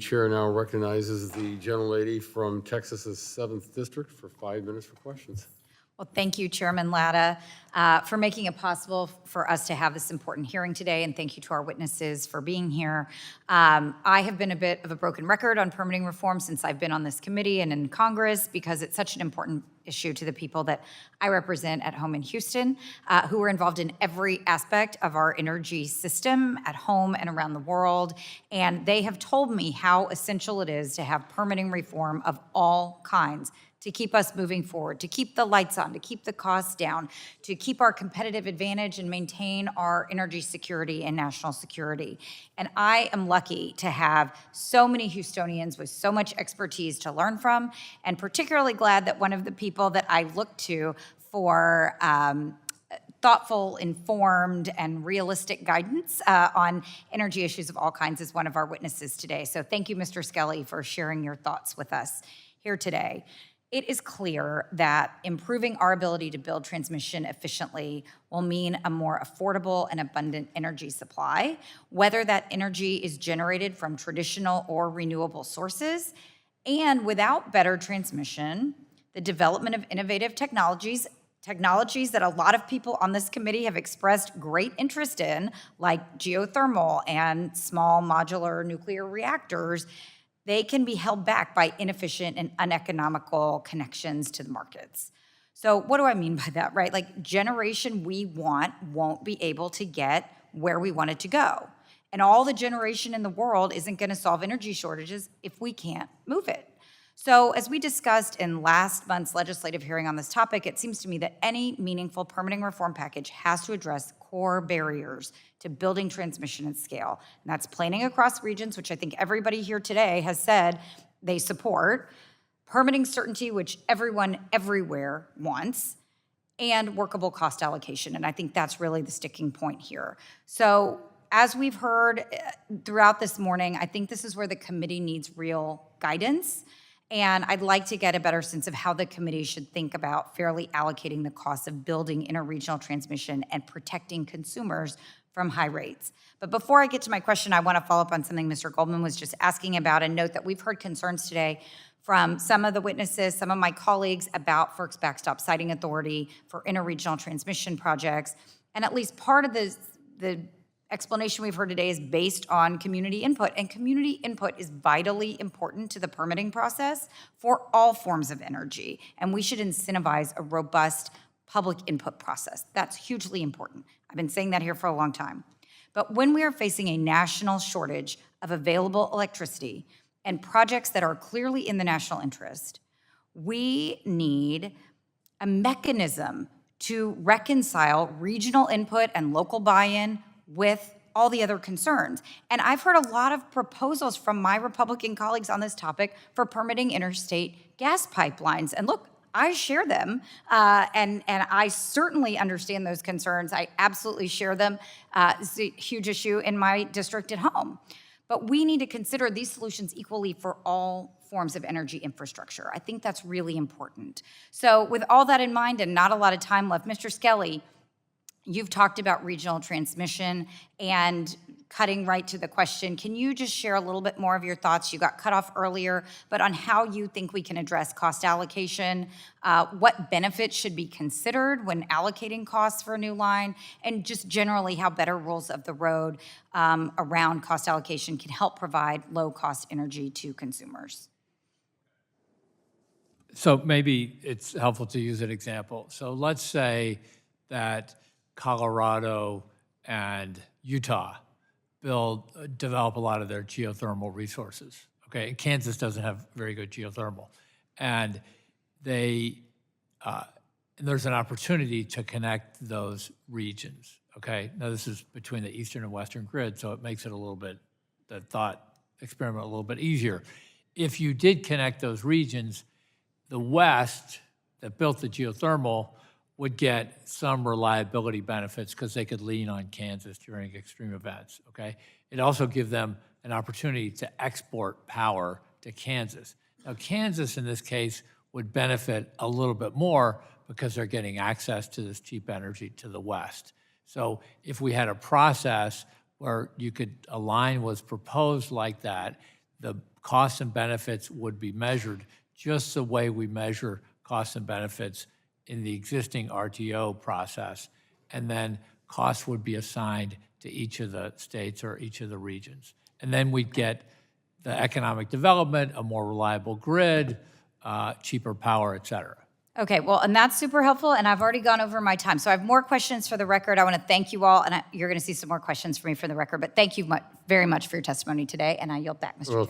chair now recognizes the gentlelady from Texas's 7th District for 5 minutes for questions. Well, thank you, Chairman Latta, for making it possible for us to have this important hearing today, and thank you to our witnesses for being here. I have been a bit of a broken record on permitting reform since I've been on this committee and in Congress because it's such an important issue to the people that I represent at home in Houston, who are involved in every aspect of our energy system at home and around the world. And they have told me how essential it is to have permitting reform of all kinds to keep us moving forward, to keep the lights on, to keep the costs down, to keep our competitive advantage and maintain our energy security and national security. And I am lucky to have so many Houstonians with so much expertise to learn from, and particularly glad that one of the people that I look to for thoughtful, informed, and realistic guidance on energy issues of all kinds is one of our witnesses today. So thank you, Mr. Skelly, for sharing your thoughts with us here today. It is clear that improving our ability to build transmission efficiently will mean a more affordable and abundant energy supply, whether that energy is generated from traditional or renewable sources. And without better transmission, the development of innovative technologies that a lot of people on this committee have expressed great interest in, like geothermal and small modular nuclear reactors, they can be held back by inefficient and uneconomical connections to the markets. So what do I mean by that, right? Like generation we want won't be able to get where we want it to go. And all the generation in the world isn't gonna solve energy shortages if we can't move it. So as we discussed in last month's legislative hearing on this topic, it seems to me that any meaningful permitting reform package has to address core barriers to building transmission at scale. And that's planning across regions, which I think everybody here today has said they support, permitting certainty, which everyone everywhere wants, and workable cost allocation. And I think that's really the sticking point here. So as we've heard throughout this morning, I think this is where the committee needs real guidance. And I'd like to get a better sense of how the committee should think about fairly allocating the cost of building interregional transmission and protecting consumers from high rates. But before I get to my question, I want to follow up on something Mr. Goldman was just asking about and note that we've heard concerns today from some of the witnesses, some of my colleagues about FERC's backstop siting authority for interregional transmission projects. And at least part of the explanation we've heard today is based on community input, and community input is vitally important to the permitting process for all forms of energy, and we should incentivize a robust public input process. That's hugely important. I've been saying that here for a long time. But when we are facing a national shortage of available electricity and projects that are clearly in the national interest, we need a mechanism to reconcile regional input and local buy-in with all the other concerns. And I've heard a lot of proposals from my Republican colleagues on this topic for permitting interstate gas pipelines. And look, I share them, and I certainly understand those concerns. I absolutely share them. It's a huge issue in my district at home. But we need to consider these solutions equally for all forms of energy infrastructure. I think that's really important. So with all that in mind and not a lot of time left, Mr. Skelly, you've talked about regional transmission and cutting right to the question. Can you just share a little bit more of your thoughts? You got cut off earlier, but on how you think we can address cost allocation, what benefits should be considered when allocating costs for a new line, and just generally how better rules of the road around cost allocation can help provide low-cost energy to consumers. So maybe it's helpful to use an example. So let's say that Colorado and Utah develop a lot of their geothermal resources. Okay, and Kansas doesn't have very good geothermal, and there's an opportunity to connect those regions. Okay, now this is between the eastern and western grid, so it makes it the thought experiment a little bit easier. If you did connect those regions, the West that built the geothermal would get some reliability benefits because they could lean on Kansas during extreme events, okay? It also gives them an opportunity to export power to Kansas. Now, Kansas, in this case, would benefit a little bit more because they're getting access to this cheap energy to the West. So if we had a process where you could, a line was proposed like that, the costs and benefits would be measured just the way we measure costs and benefits in the existing RTO process, and then costs would be assigned to each of the states or each of the regions. And then we'd get the economic development, a more reliable grid, cheaper power, et cetera. Okay, well, and that's super helpful, and I've already gone over my time. So I have more questions for the record. I want to thank you all, and you're going to see some more questions for me for the record, but thank you very much for your testimony today, and I yield back, Mr. Well, Chairman.